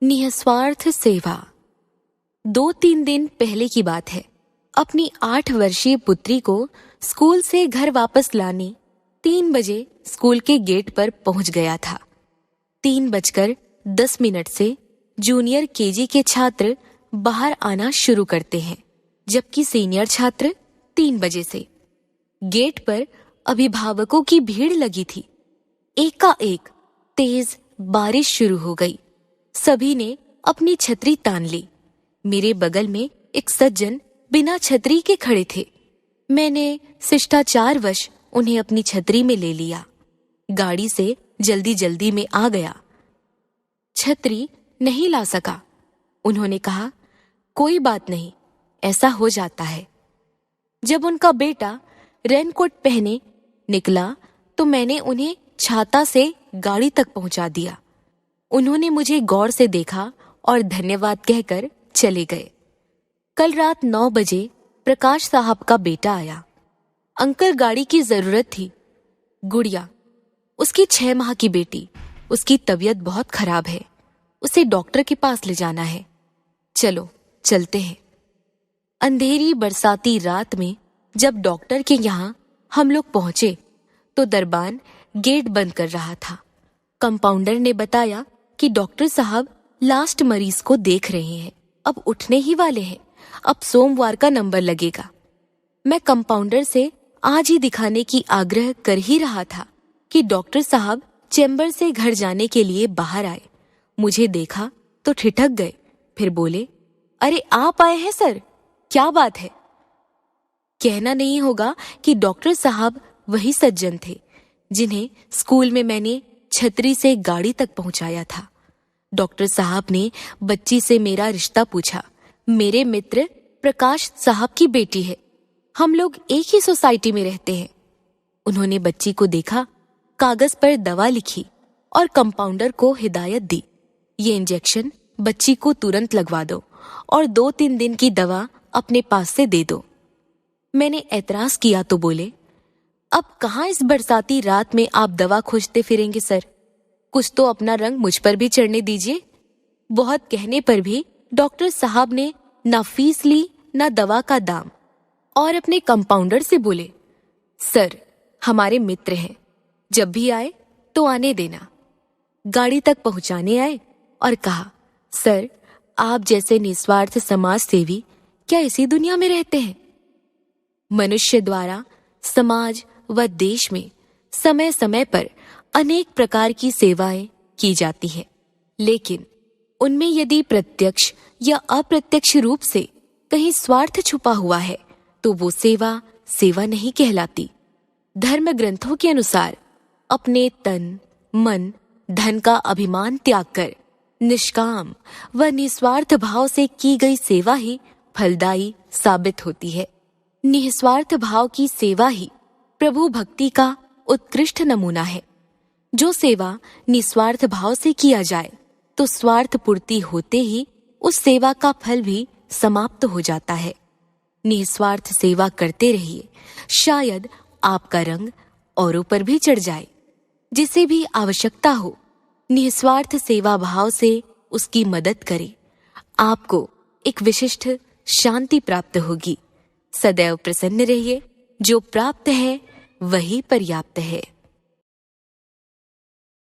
निस्वार्थ सेवा। 2-3 दिन पहले की बात है। अपनी 8 वर्षीय पुत्री को स्कूल से घर वापस लाने 3 बजे स्कूल के गेट पर पहुंच गया था। 3:10 से जूनियर केजी के छात्र बाहर आना शुरू करते हैं, जबकि सीनियर छात्र 3 बजे से। गेट पर अभिभावकों की भीड़ लगी थी। एकाएक तेज बारिश शुरू हो गई। सभी ने अपनी छतरी तान ली। मेरे बगल में एक सज्जन बिना छतरी के खड़े थे। मैंने शिष्टाचारवश उन्हें अपनी छतरी में ले लिया। गाड़ी से जल्दी जल्दी में आ गया। छतरी नहीं ला सका। उन्होंने कहा, कोई बात नहीं, ऐसा हो जाता है। जब उनका बेटा रेनकोट पहने निकला तो मैंने उन्हें छाता से गाड़ी तक पहुंचा दिया। उन्होंने मुझे गौर से देखा और धन्यवाद कहकर चले गए। कल रात 9 बजे प्रकाश साहब का बेटा आया। अंकल, गाड़ी की जरूरत थी। गुड़िया, उसकी 6 माह की बेटी, उसकी तबीयत बहुत खराब है, उसे डॉक्टर के पास ले जाना है। चलो चलते हैं। अंधेरी बरसाती रात में जब डॉक्टर के यहाँ हम लोग पहुंचे तो दरबान गेट बंद कर रहा था। कंपाउंडर ने बताया कि डॉक्टर साहब लास्ट मरीज को देख रहे हैं, अब उठने ही वाले हैं, अब सोमवार का नंबर लगेगा। मैं कंपाउंडर से आज ही दिखाने की आग्रह कर ही रहा था कि डॉक्टर साहब चैम्बर से घर जाने के लिए बाहर आए। मुझे देखा तो ठिठक गए, फिर बोले, अरे आप आए हैं सर, क्या बात है? कहना नहीं होगा कि डॉक्टर साहब वही सज्जन थे जिन्हें स्कूल में मैंने छतरी से गाड़ी तक पहुंचाया था। डॉक्टर साहब ने बच्ची से मेरा रिश्ता पूछा। मेरे मित्र प्रकाश साहब की बेटी है, हम लोग एक ही सोसाइटी में रहते हैं। उन्होंने बच्ची को देखा, कागज पर दवा लिखी और कंपाउंडर को हिदायत दी, ये इंजेक्शन बच्ची को तुरंत लगवा दो और 2-3 दिन की दवा अपने पास से दे दो। मैंने एतराज किया तो बोले, अब कहाँ इस बरसाती रात में आप दवा खोजते फिरेंगे सर, कुछ तो अपना रंग मुझ पर भी चढ़ने दीजिए। बहुत कहने पर भी डॉक्टर साहब ने ना फीस ली ना दवा का दाम और अपने कंपाउंडर से बोले, सर हमारे मित्र हैं, जब भी आए तो आने देना। गाड़ी तक पहुंचाने आए और कहा, सर आप जैसे निस्वार्थ समाज सेवी क्या इसी दुनिया में रहते हैं? मनुष्य द्वारा समाज व देश में समय समय पर अनेक प्रकार की सेवाएं की जाती हैं, लेकिन उनमें यदि प्रत्यक्ष या अप्रत्यक्ष रूप से कहीं स्वार्थ छुपा हुआ है तो वो सेवा सेवा नहीं कहलाती। धर्म ग्रंथों के अनुसार अपने तन, मन, धन का अभिमान त्याग कर निष्काम व निस्वार्थ भाव से की गई सेवा ही फलदायी साबित होती है। निस्वार्थ भाव की सेवा ही प्रभु भक्ति का उत्कृष्ट नमूना है। जो सेवा निस्वार्थ भाव से किया जाए तो स्वार्थ पूर्ति होते ही उस सेवा का फल भी समाप्त हो जाता है। निस्वार्थ सेवा करते रहिए, शायद आपका रंग औरों पर भी चढ़ जाए। जिसे भी आवश्यकता हो, निस्वार्थ सेवा भाव से उसकी मदद करें, आपको एक विशिष्ट शांति प्राप्त होगी। सदैव प्रसन्न रहिए, जो प्राप्त है वही पर्याप्त है।